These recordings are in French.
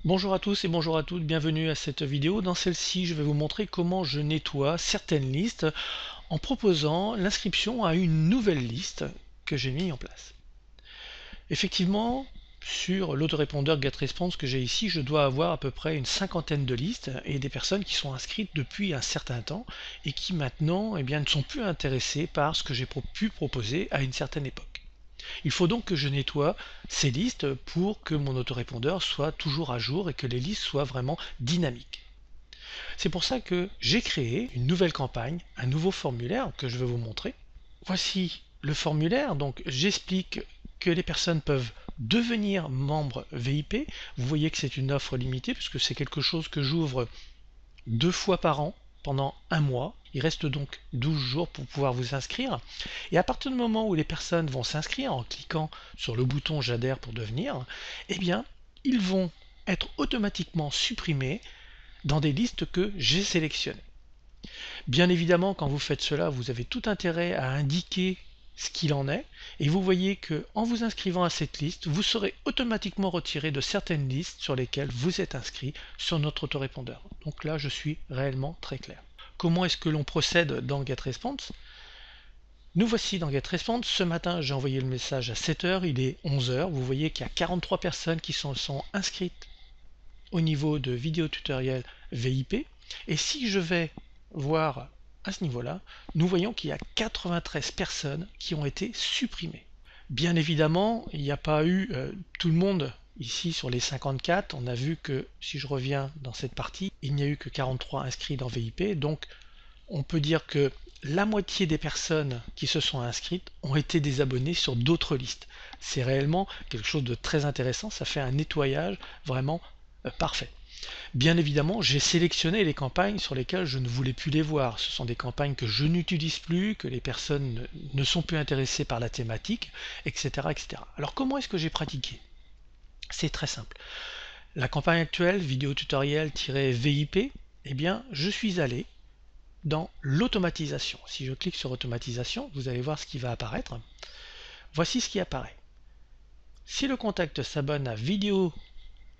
Bonjour à tous et bonjour à toutes, bienvenue à cette vidéo. Dans celle-ci, je vais vous montrer comment je nettoie certaines listes en proposant l'inscription à une nouvelle liste que j'ai mis en place. Effectivement, sur l'autorépondeur GetResponse que j'ai ici, je dois avoir à peu près une cinquantaine de listes et des personnes qui sont inscrites depuis un certain temps et qui maintenant ne sont plus intéressées par ce que j'ai pu proposer à une certaine époque. Il faut donc que je nettoie ces listes pour que mon autorépondeur soit toujours à jour et que les listes soient vraiment dynamiques. C'est pour ça que j'ai créé une nouvelle campagne, un nouveau formulaire que je vais vous montrer. Voici le formulaire, donc j'explique que les personnes peuvent devenir membres VIP. Vous voyez que c'est une offre limitée puisque c'est quelque chose que j'ouvre 2 fois par an pendant un mois. Il reste donc 12 jours pour pouvoir vous inscrire. Et à partir du moment où les personnes vont s'inscrire en cliquant sur le bouton j'adhère pour devenir, eh bien, ils vont être automatiquement supprimés dans des listes que j'ai sélectionnées. Bien évidemment, quand vous faites cela, vous avez tout intérêt à indiquer ce qu'il en est, et vous voyez que en vous inscrivant à cette liste, vous serez automatiquement retiré de certaines listes sur lesquelles vous êtes inscrit sur notre autorépondeur. Donc là, je suis réellement très clair. Comment est-ce que l'on procède dans GetResponse? Nous voici dans GetResponse. Ce matin, j'ai envoyé le message à 7 h, il est 11 h. Vous voyez qu'il y a 43 personnes qui sont inscrites au niveau de vidéo tutoriel VIP. Et si je vais voir à ce niveau-là, nous voyons qu'il y a 93 personnes qui ont été supprimées. Bien évidemment, il n'y a pas eu tout le monde ici sur les 54. On a vu que si je reviens dans cette partie, il n'y a eu que 43 inscrits dans VIP. Donc on peut dire que la moitié des personnes qui se sont inscrites ont été désabonnées sur d'autres listes. C'est réellement quelque chose de très intéressant, ça fait un nettoyage vraiment parfait. Bien évidemment, j'ai sélectionné les campagnes sur lesquelles je ne voulais plus les voir. Ce sont des campagnes que je n'utilise plus, que les personnes ne sont plus intéressées par la thématique, etc. etc. Alors comment est-ce que j'ai pratiqué? C'est très simple. La campagne actuelle, vidéo tutoriel-VIP, eh bien, je suis allé dans l'automatisation. Si je clique sur automatisation, vous allez voir ce qui va apparaître. Voici ce qui apparaît. Si le contact s'abonne à vidéo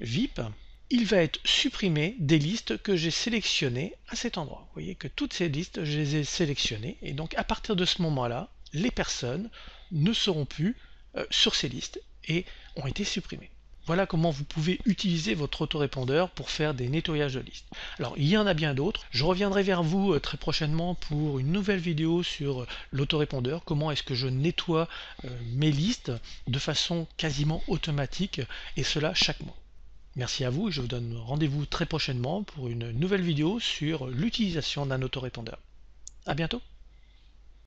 VIP, il va être supprimé des listes que j'ai sélectionnées à cet endroit. Vous voyez que toutes ces listes, je les ai sélectionnées et donc à partir de ce moment-là, les personnes ne seront plus sur ces listes et ont été supprimées. Voilà comment vous pouvez utiliser votre autorépondeur pour faire des nettoyages de listes. Alors il y en a bien d'autres. Je reviendrai vers vous très prochainement pour une nouvelle vidéo sur l'autorépondeur. Comment est-ce que je nettoie mes listes de façon quasiment automatique et cela chaque mois. Merci à vous et je vous donne rendez-vous très prochainement pour une nouvelle vidéo sur l'utilisation d'un autorépondeur. À bientôt.